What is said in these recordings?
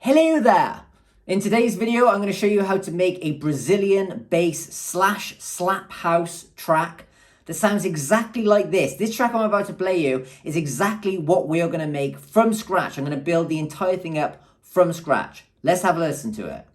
Hello there! In today's video, I'm going to show you how to make a Brazilian bass / slap house track that sounds exactly like this. This track I'm about to play you is exactly what we are going to make from scratch. I'm going to build the entire thing up from scratch. Let's have a listen to it.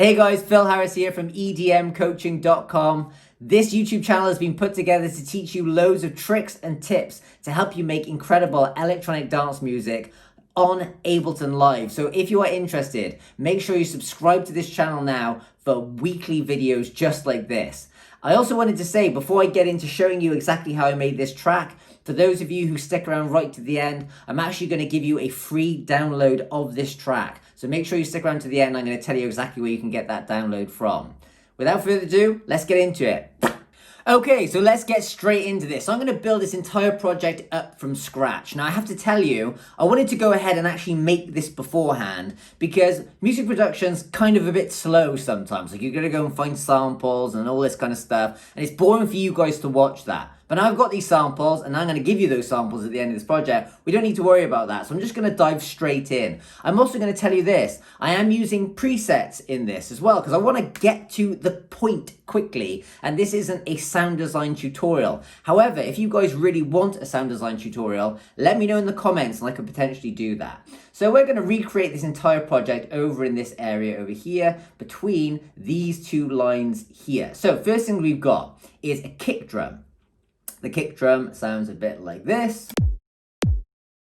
Hey guys, Phil Harris here from EDMcoaching.com. This YouTube channel has been put together to teach you loads of tricks and tips to help you make incredible electronic dance music on Ableton Live. So if you are interested, make sure you subscribe to this channel now for weekly videos just like this. I also wanted to say, before I get into showing you exactly how I made this track, for those of you who stick around right to the end, I'm actually going to give you a free download of this track. So make sure you stick around to the end. I'm going to tell you exactly where you can get that download from. Without further ado, let's get into it. Okay, so let's get straight into this. So I'm going to build this entire project up from scratch. Now, I have to tell you, I wanted to go ahead and actually make this beforehand because music production's kind of a bit slow sometimes. Like, you're going to go and find samples and all this kind of stuff, and it's boring for you guys to watch that. But now I've got these samples, and I'm going to give you those samples at the end of this project. We don't need to worry about that, so I'm just going to dive straight in. I'm also going to tell you this. I am using presets in this as well, because I want to get to the point quickly, and this isn't a sound design tutorial. However, if you guys really want a sound design tutorial, let me know in the comments, and I could potentially do that. So we're going to recreate this entire project over in this area over here, between these two lines here. So first thing we've got is a kick drum. The kick drum sounds a bit like this.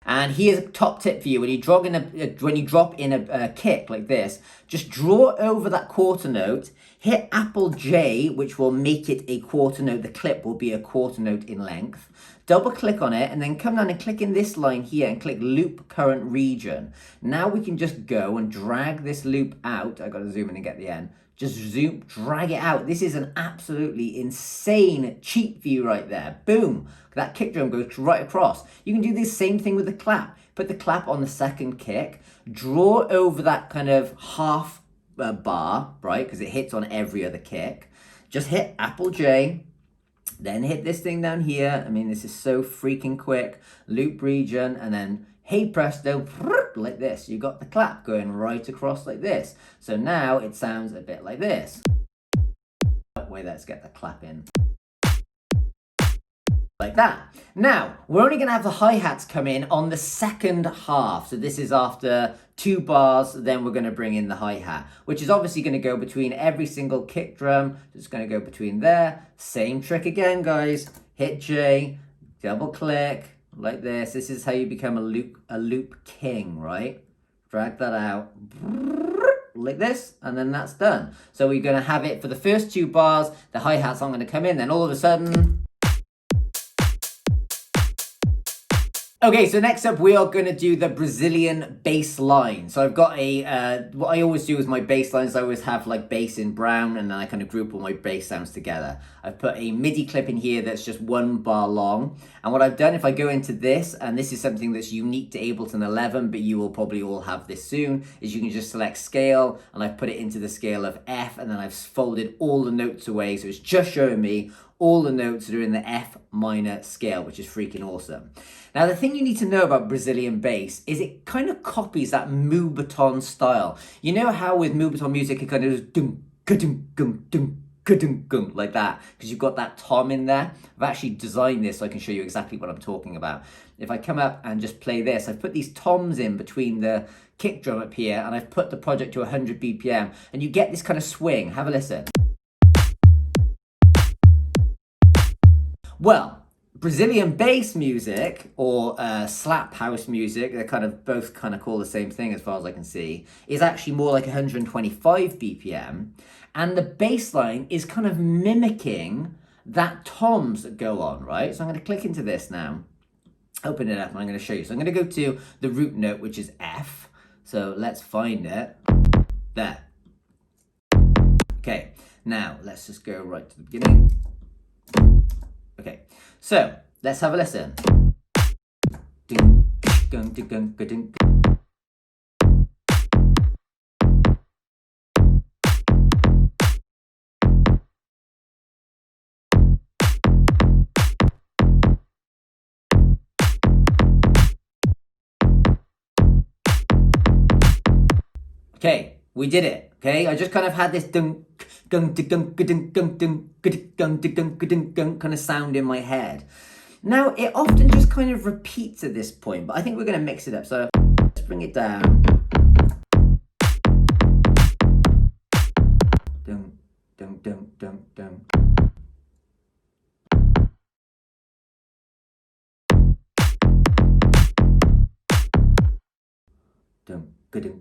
And here's a top tip for you. When you drop in a kick like this, just draw over that quarter note, hit Apple J, which will make it a quarter note. The clip will be a quarter note in length. Double click on it and then come down and click in this line here and click loop current region. Now we can just go and drag this loop out. I got to zoom in and get the end. Just zoom, drag it out. This is an absolutely insane cheat view right there. Boom. That kick drum goes right across. You can do the same thing with the clap. Put the clap on the second kick. Draw over that kind of half bar, right? Because it hits on every other kick. Just hit Apple J. Then hit this thing down here. I mean, this is so freaking quick. Loop region, and then hey presto, like this. You got the clap going right across like this. So now it sounds a bit like this. Wait, let's get the clap in. Like that. Now, we're only going to have the hi-hats come in on the second half. So this is after 2 bars, then we're going to bring in the hi-hat, which is obviously going to go between every single kick drum. It's going to go between there. Same trick again, guys. Hit J, double click. Like this. This is how you become a loop king, right? Drag that out like this, and then that's done. So we're going to have it for the first 2 bars. The hi-hats aren't going to come in. Then all of a sudden. Okay, so next up we are going to do the Brazilian bass line. So I've got a, what I always do with my bass lines, I always have like bass in brown, and then I kind of group all my bass sounds together. I've put a MIDI clip in here that's just 1 bar long. And what I've done, if I go into this, and this is something that's unique to Ableton 11, but you will probably all have this soon, is you can just select scale, and I've put it into the scale of F, and then I've folded all the notes away. So it's just showing me all the notes that are in the F minor scale, which is freaking awesome. Now, the thing you need to know about Brazilian bass is it kind of copies that Moobaton style. You know how with Moobaton music, it kind of goes dum, ka-dum, gum, dum, ka-dum, gum, like that, because you've got that tom in there. I've actually designed this so I can show you exactly what I'm talking about. If I come up and just play this, I've put these toms in between the kick drum up here, and I've put the project to 100 BPM, and you get this kind of swing. Have a listen. Well, Brazilian bass music or slap house music, they're kind of both kind of call the same thing as far as I can see, is actually more like 125 BPM. And the bass line is kind of mimicking that toms that go on, right? So I'm going to click into this now, open it up, and I'm going to show you. So I'm going to go to the root note, which is F. So let's find it. There. Okay, now let's just go right to the beginning. Okay, so let's have a listen. Okay, we did it. Okay, I just kind of had this kind of sound in my head. Now, it often just kind of repeats at this point, but I think we're going to mix it up. So let's bring it down. Dun, dun, dun, dun, dun. Dun, dun.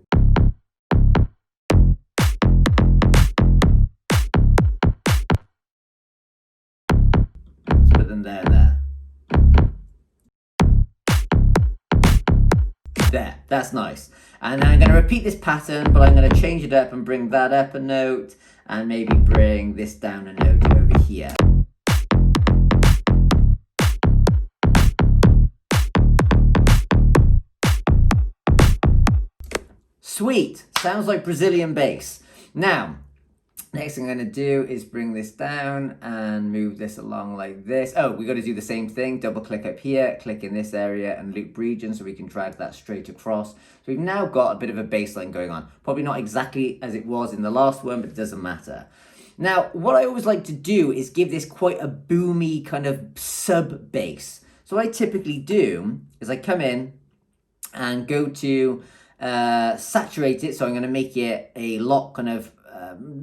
Let's put them there. There, that's nice. And I'm going to repeat this pattern, but I'm going to change it up and bring that up a note, and maybe bring this down a note over here. Sweet, sounds like Brazilian bass. Now, next thing I'm going to do is bring this down and move this along like this. Oh, we got to do the same thing. Double click up here, click in this area and loop region so we can drag that straight across. So we've now got a bit of a bass line going on. Probably not exactly as it was in the last one, but it doesn't matter. Now, what I always like to do is give this quite a boomy kind of sub bass. So what I typically do is I come in and go to saturate it. So I'm going to make it a lot kind of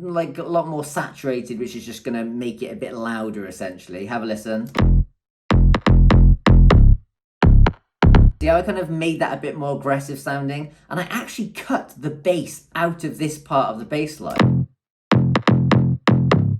like a lot more saturated, which is just going to make it a bit louder essentially. Have a listen. See how I kind of made that a bit more aggressive sounding? And I actually cut the bass out of this part of the bass line.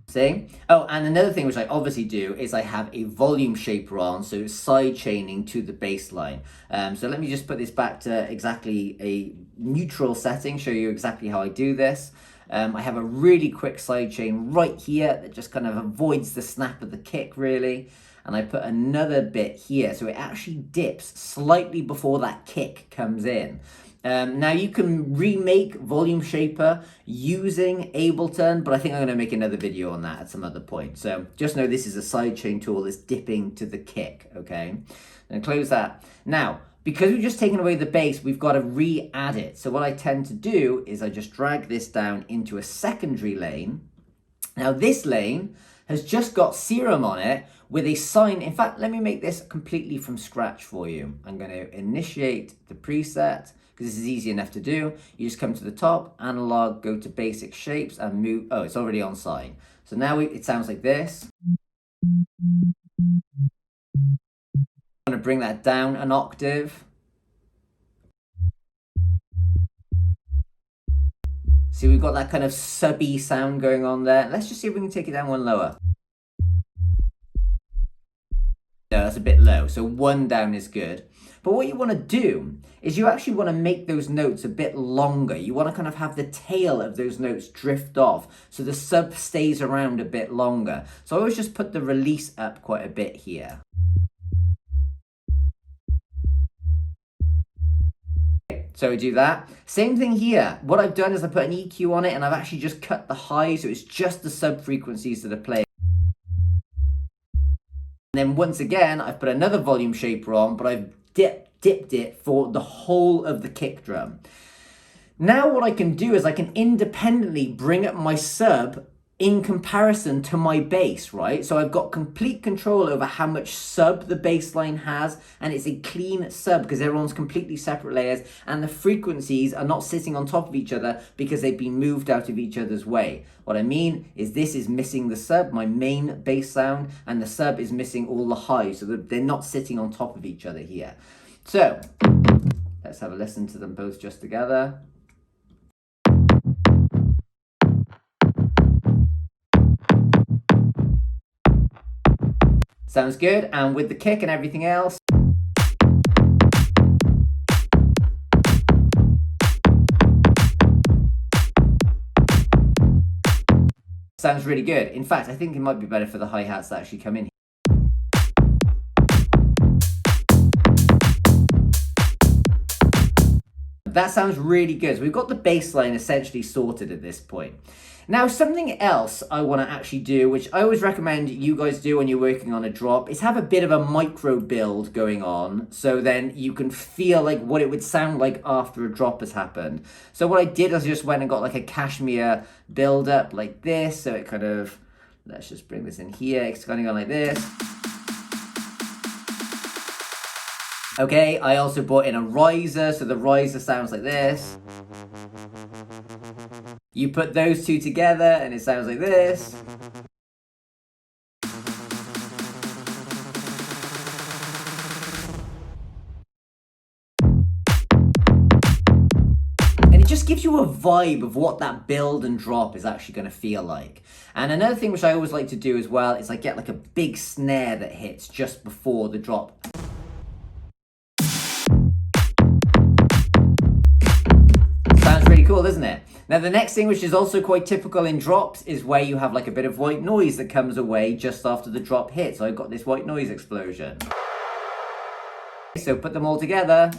See? Oh, and another thing which I obviously do is I have a volume shaper on, so it's side chaining to the bass line. So let me just put this back to exactly a neutral setting, show you exactly how I do this. I have a really quick side chain right here that just kind of avoids the snap of the kick really. And I put another bit here, so it actually dips slightly before that kick comes in. Now you can remake Volume Shaper using Ableton, but I think I'm going to make another video on that at some other point. So just know this is a sidechain tool that's dipping to the kick, okay? And close that. Now, because we've just taken away the bass, we've got to re-add it. So what I tend to do is I just drag this down into a secondary lane. Now this lane has just got Serum on it with a sine. In fact, let me make this completely from scratch for you. I'm going to initiate the preset, because this is easy enough to do. You just come to the top, analog, go to basic shapes and move. Oh, it's already on sine. So now it sounds like this. I'm going to bring that down an octave. See, we've got that kind of subby sound going on there. Let's just see if we can take it down one lower. No, that's a bit low. So one down is good. But what you want to do is you actually want to make those notes a bit longer. You want to kind of have the tail of those notes drift off so the sub stays around a bit longer. So I always just put the release up quite a bit here. So we do that. Same thing here. What I've done is I put an EQ on it and I've actually just cut the high, so it's just the sub frequencies that are playing. And then once again, I've put another volume shaper on, but I've dipped it for the whole of the kick drum. Now what I can do is I can independently bring up my sub in comparison to my bass, right? So I've got complete control over how much sub the bass line has, and it's a clean sub because everyone's completely separate layers, and the frequencies are not sitting on top of each other because they've been moved out of each other's way. What I mean is this is missing the sub, my main bass sound, and the sub is missing all the highs, so that they're not sitting on top of each other here. So let's have a listen to them both just together. Sounds good, and with the kick and everything else. Sounds really good. In fact, I think it might be better for the hi-hats that actually come in here. That sounds really good. So we've got the bass line essentially sorted at this point. Now, something else I want to actually do, which I always recommend you guys do when you're working on a drop, is have a bit of a micro build going on, so then you can feel like what it would sound like after a drop has happened. So what I did is I just went and got like a KSHMR build up like this. So it kind of, let's just bring this in here. It's kind of going like this. Okay, I also brought in a riser, so the riser sounds like this. You put those two together and it sounds like this. And it just gives you a vibe of what that build and drop is actually going to feel like. And another thing which I always like to do as well is I get like a big snare that hits just before the drop. Sounds really cool, doesn't it? Now the next thing, which is also quite typical in drops, is where you have like a bit of white noise that comes away just after the drop hits. So I've got this white noise explosion. So put them all together.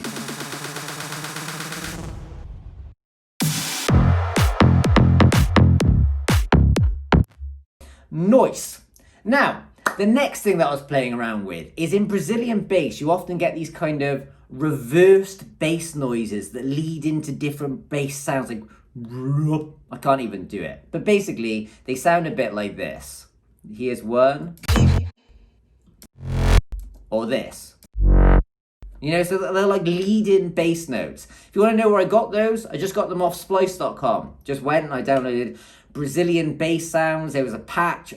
Noise. Now, the next thing that I was playing around with is in Brazilian bass, you often get these kind of reversed bass noises that lead into different bass sounds, like I can't even do it, but basically they sound a bit like this. Here's one, or this. You know, so they're like lead-in bass notes. If you want to know where I got those, I just got them off splice.com. Just went and I downloaded Brazilian bass sounds. There was a pack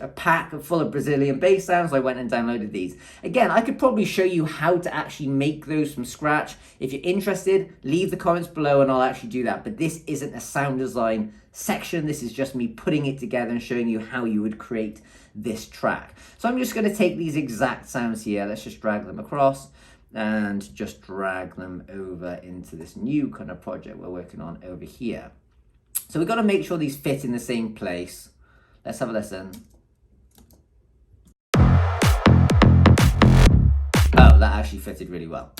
full of Brazilian bass sounds. I went and downloaded these. Again, I could probably show you how to actually make those from scratch. If you're interested, leave the comments below and I'll actually do that. But this isn't a sound design section. This is just me putting it together and showing you how you would create this track. So I'm just going to take these exact sounds here. Let's just drag them across and just drag them over into this new kind of project we're working on over here. So we've got to make sure these fit in the same place. Let's have a listen. Oh, that actually fitted really well.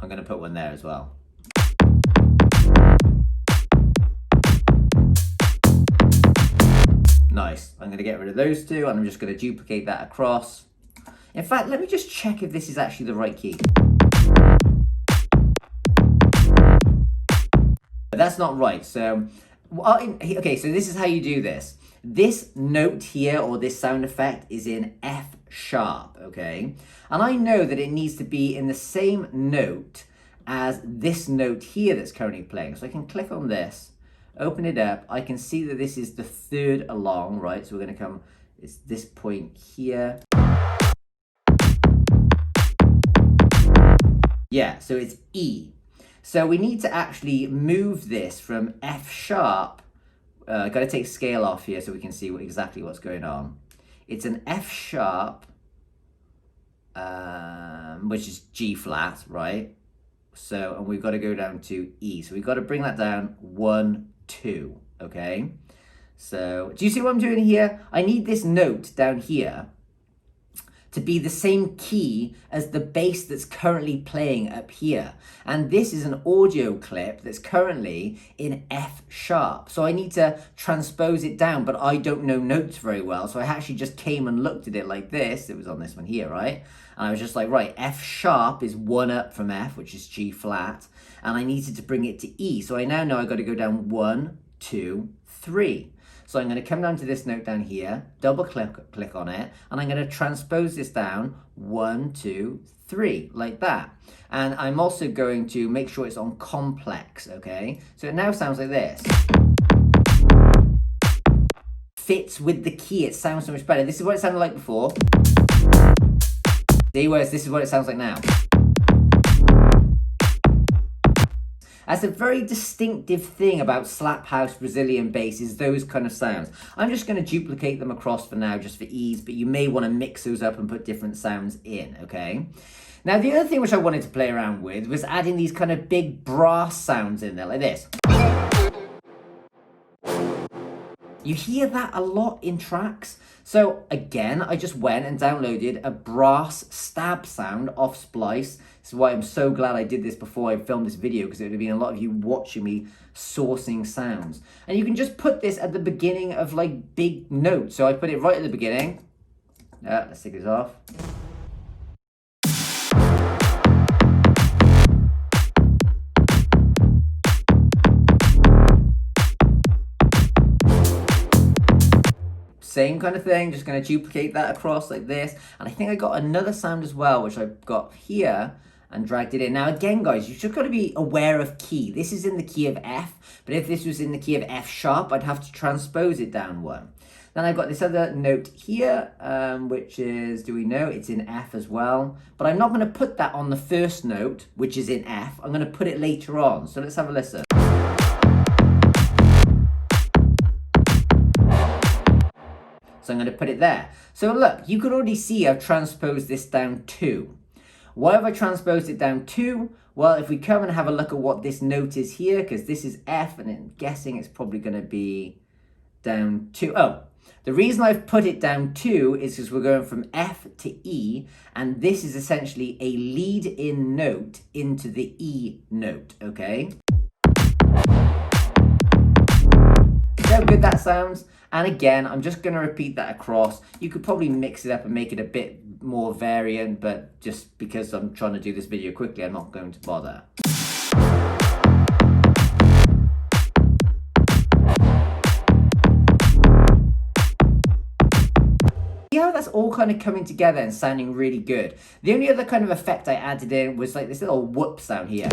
I'm going to put one there as well. Nice. I'm going to get rid of those two and I'm just going to duplicate that across. In fact, let me just check if this is actually the right key. But that's not right. So, okay, so this is how you do this. This note here, or this sound effect, is in F sharp, okay? And I know that it needs to be in the same note as this note here that's currently playing. So I can click on this, open it up. I can see that this is the third along, right? So we're going to come, it's this point here. Yeah, so it's E. So we need to actually move this from F sharp. Got to take scale off here so we can see exactly what's going on. It's an F sharp, which is G flat, right? So, and we've got to go down to E. So we've got to bring that down 1, 2, okay? So, do you see what I'm doing here? I need this note down here to be the same key as the bass that's currently playing up here. And this is an audio clip that's currently in F sharp. So I need to transpose it down, but I don't know notes very well. So I actually just came and looked at it like this. It was on this one here, right? And I was just like, right, F sharp is 1 up from F, which is G flat. And I needed to bring it to E. So I now know I got to go down 1, 2, 3. So I'm going to come down to this note down here, double click on it, and I'm going to transpose this down 1, 2, 3, like that. And I'm also going to make sure it's on complex, okay? So it now sounds like this. Fits with the key, it sounds so much better. This is what it sounded like before. See, whereas this is what it sounds like now. That's a very distinctive thing about slap house Brazilian bass, is those kind of sounds. I'm just going to duplicate them across for now just for ease, but you may want to mix those up and put different sounds in, okay? Now the other thing which I wanted to play around with was adding these kind of big brass sounds in there like this. You hear that a lot in tracks. So again, I just went and downloaded a brass stab sound off Splice. This is why I'm so glad I did this before I filmed this video, because it would have been a lot of you watching me sourcing sounds. And you can just put this at the beginning of like big notes. So I put it right at the beginning. Let's take this off. Same kind of thing, just going to duplicate that across like this. And I think I got another sound as well, which I've got here and dragged it in. Now again, guys, you just got to be aware of key. This is in the key of F, but if this was in the key of F sharp, I'd have to transpose it down one. Then I've got this other note here, which is, do we know, it's in F as well. But I'm not going to put that on the first note, which is in F. I'm going to put it later on. So let's have a listen. So I'm going to put it there. So look, you can already see I've transposed this down 2. Why have I transposed it down 2? Well, if we come and have a look at what this note is here, because this is F, and I'm guessing it's probably going to be down 2. Oh, the reason I've put it down 2 is because we're going from F to E, and this is essentially a lead-in note into the E note, okay? See how good that sounds? And again, I'm just going to repeat that across. You could probably mix it up and make it a bit more variant, but just because I'm trying to do this video quickly, I'm not going to bother. See how that's all kind of coming together and sounding really good? The only other kind of effect I added in was like this little whoop sound here,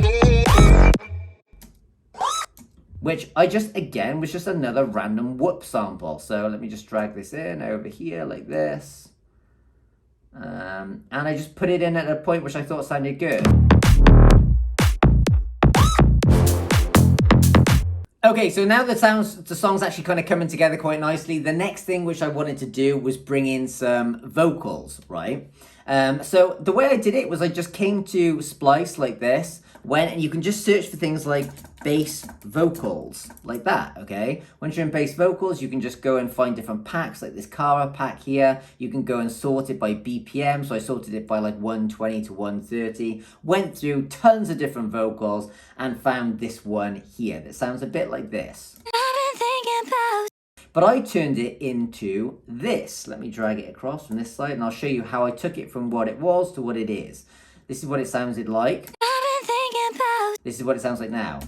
which I just, again, was just another random whoop sample. So let me just drag this in over here like this. And I just put it in at a point which I thought sounded good. Okay, so now the song's actually kind of coming together quite nicely. The next thing which I wanted to do was bring in some vocals, right? So the way I did it was I just came to Splice like this, went, and you can just search for things like bass vocals, like that, okay? Once you're in bass vocals, you can just go and find different packs, like this Kara pack here. You can go and sort it by BPM, so I sorted it by like 120 to 130, went through tons of different vocals, and found this one here that sounds a bit like this. But I turned it into this. Let me drag it across from this side, and I'll show you how I took it from what it was to what it is. This is what it sounded like. This is what it sounds like now.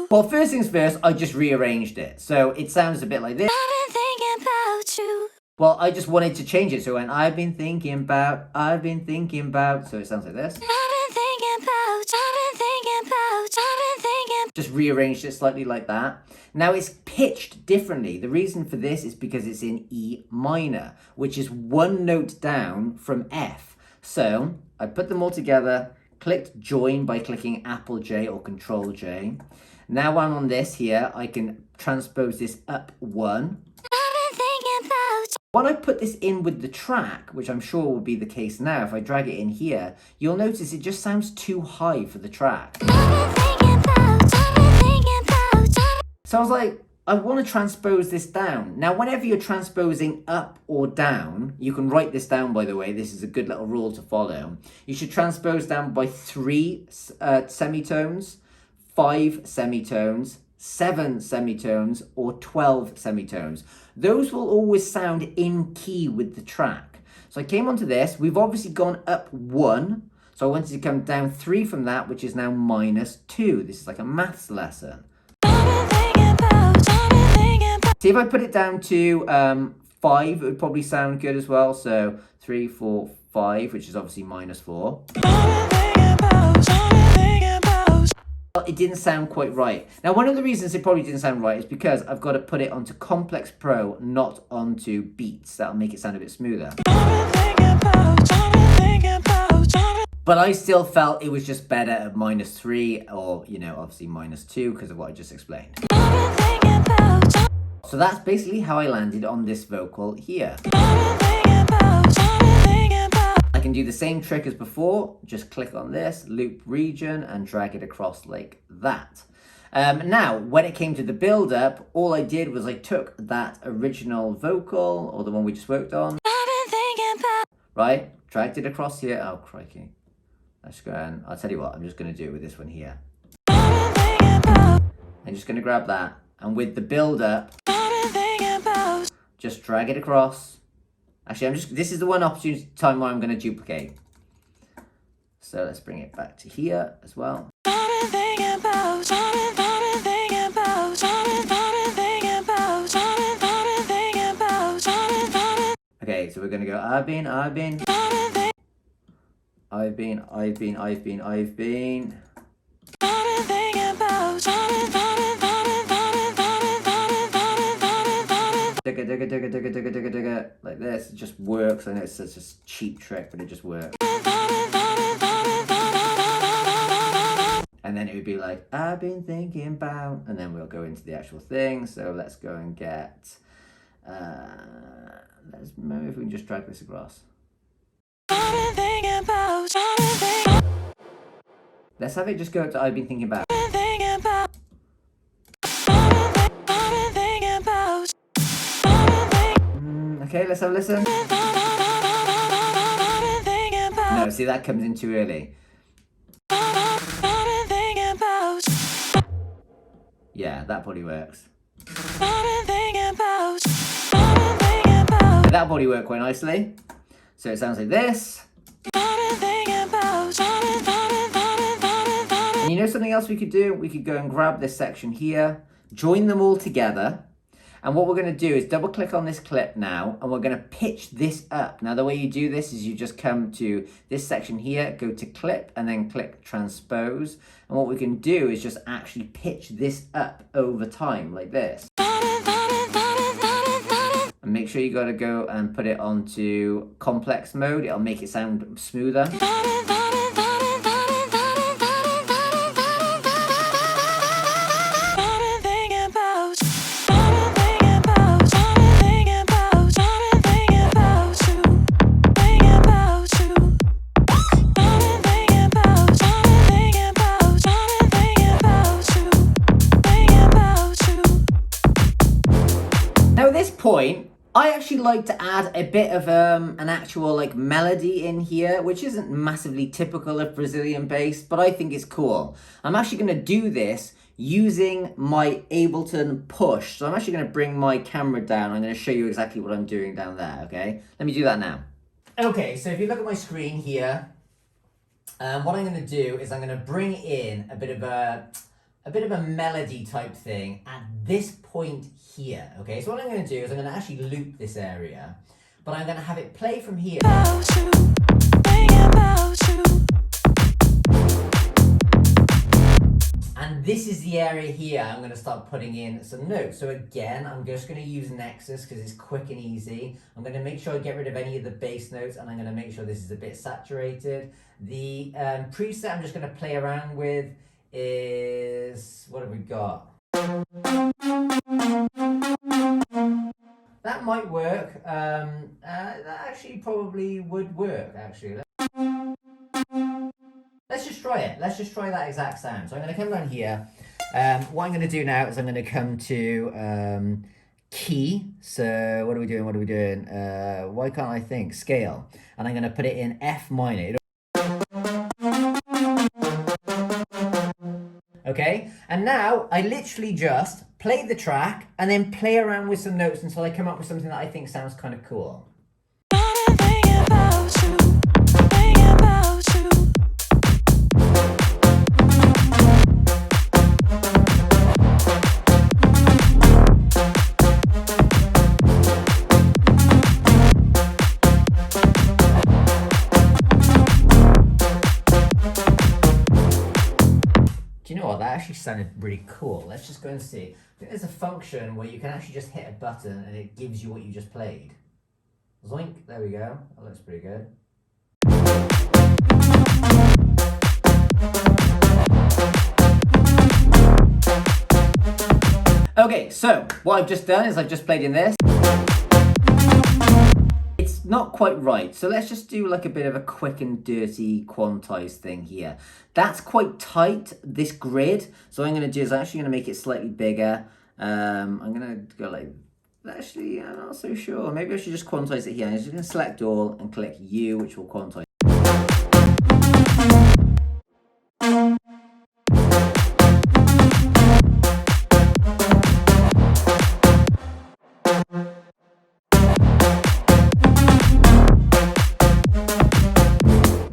Well, first things first, I just rearranged it. So it sounds a bit like this. Well, I just wanted to change it. So when I've been thinking about, so it sounds like this. Just rearranged it slightly like that. Now it's pitched differently. The reason for this is because it's in E minor, which is one note down from F. So I put them all together, clicked join by clicking Apple J or Control J. Now I'm on this here, I can transpose this up 1. When I put this in with the track, which I'm sure will be the case now, if I drag it in here, you'll notice it just sounds too high for the track. So I was like, I want to transpose this down. Now, whenever you're transposing up or down, you can write this down, by the way. This is a good little rule to follow. You should transpose down by 3 semitones, 5 semitones, 7 semitones, or 12 semitones. Those will always sound in key with the track. So I came onto this. We've obviously gone up 1. So I wanted to come down 3 from that, which is now -2. This is like a maths lesson. See, if I put it down to 5, it would probably sound good as well. So 3, 4, 5, which is obviously -4. Well, it didn't sound quite right. Now, one of the reasons it probably didn't sound right is because I've got to put it onto Complex Pro, not onto Beats. That'll make it sound a bit smoother. But I still felt it was just better at -3 or, you know, obviously -2 because of what I just explained. So that's basically how I landed on this vocal here. I can do the same trick as before, just click on this, loop region, and drag it across like that. Now, when it came to the build-up, all I did was I took that original vocal, or the one we just worked on, right, dragged it across here. Oh, crikey. Let's go and, I'll tell you what, I'm just going to do it with this one here. I'm just going to grab that, and with the build-up, just drag it across. Actually, this is the one opportunity time where I'm going to duplicate. So let's bring it back to here as well. Okay, so we're going to go, I've been. Digga, like this. It just works. I know it's such a cheap trick, but it just works. And then it would be like, I've been thinking about, and then we'll go into the actual thing. So let's go and get, maybe if we can just drag this across. Let's have it just go up to I've been thinking about. Okay, let's have a listen. No, see, that comes in too early. Yeah, that probably works. That probably worked quite nicely. So it sounds like this. And you know something else we could do? We could go and grab this section here, join them all together. And what we're going to do is double click on this clip now, and we're going to pitch this up. Now, the way you do this is you just come to this section here, go to clip, and then click transpose. And what we can do is just actually pitch this up over time like this. And make sure you got to go and put it onto complex mode. It'll make it sound smoother. Point, I actually like to add a bit of an actual like melody in here, which isn't massively typical of Brazilian bass, but I think it's cool. I'm actually going to do this using my Ableton Push. So I'm actually going to bring my camera down. I'm going to show you exactly what I'm doing down there, okay? Let me do that now. Okay, so if you look at my screen here, what I'm going to do is I'm going to bring in a bit of a melody type thing at this point here, okay? So what I'm going to do is I'm going to actually loop this area, but I'm going to have it play from here. And this is the area here I'm going to start putting in some notes. So again, I'm just going to use Nexus because it's quick and easy. I'm going to make sure I get rid of any of the bass notes, and I'm going to make sure this is a bit saturated. The preset I'm just going to play around with is, what have we got? That might work. That actually probably would work, actually. Let's just try it. Let's just try that exact sound. So I'm going to come down here. What I'm going to do now is I'm going to come to key. So what are we doing? Why can't I think? Scale. And I'm going to put it in F minor. Okay, and now I literally just play the track and then play around with some notes until I come up with something that I think sounds kind of cool. You know what, that actually sounded really cool. Let's just go and see. I think there's a function where you can actually just hit a button and it gives you what you just played. Zoink, there we go. That looks pretty good. Okay, so what I've just done is I've just played in this. It's not quite right. So let's just do like a bit of a quick and dirty quantized thing here. That's quite tight, this grid. So what I'm going to do is I'm actually going to make it slightly bigger. I'm going to go like, actually, I'm not so sure. Maybe I should just quantize it here. I'm just going to select all and click U, which will quantize.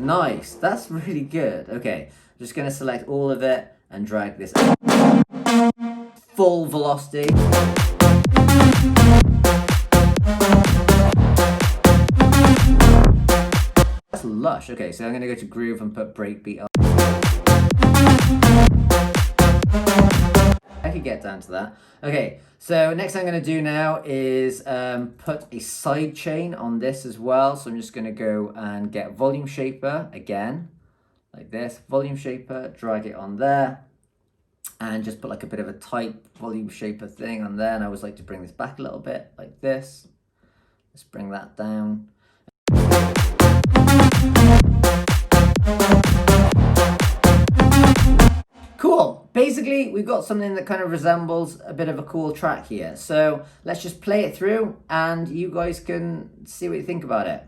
Nice, that's really good. Okay, I'm just going to select all of it and drag this up. Full velocity. That's lush. Okay, so I'm going to go to groove and put breakbeat up. I could get down to that. Okay, so next thing I'm going to do now is put a side chain on this as well. So I'm just going to go and get volume shaper again, like this. Volume shaper, drag it on there, and just put like a bit of a tight volume shaper thing on there. And I always like to bring this back a little bit, like this. Let's bring that down. Cool. Basically, we've got something that kind of resembles a bit of a cool track here. So let's just play it through and you guys can see what you think about it.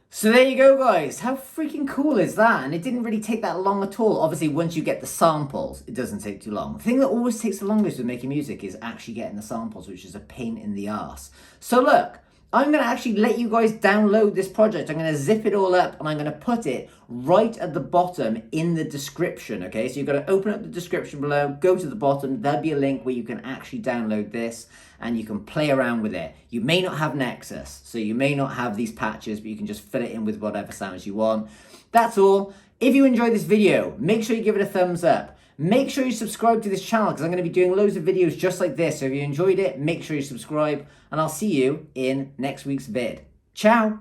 So there you go, guys. How freaking cool is that? And it didn't really take that long at all. Obviously, once you get the samples, it doesn't take too long. The thing that always takes the longest with making music is actually getting the samples, which is a pain in the ass. So look, I'm going to actually let you guys download this project. I'm going to zip it all up and I'm going to put it right at the bottom in the description, okay? So you've got to open up the description below, go to the bottom, there'll be a link where you can actually download this and you can play around with it. You may not have Nexus, so you may not have these patches, but you can just fill it in with whatever sounds you want. That's all. If you enjoyed this video, make sure you give it a thumbs up. Make sure you subscribe to this channel because I'm going to be doing loads of videos just like this. So if you enjoyed it, make sure you subscribe and I'll see you in next week's vid. Ciao!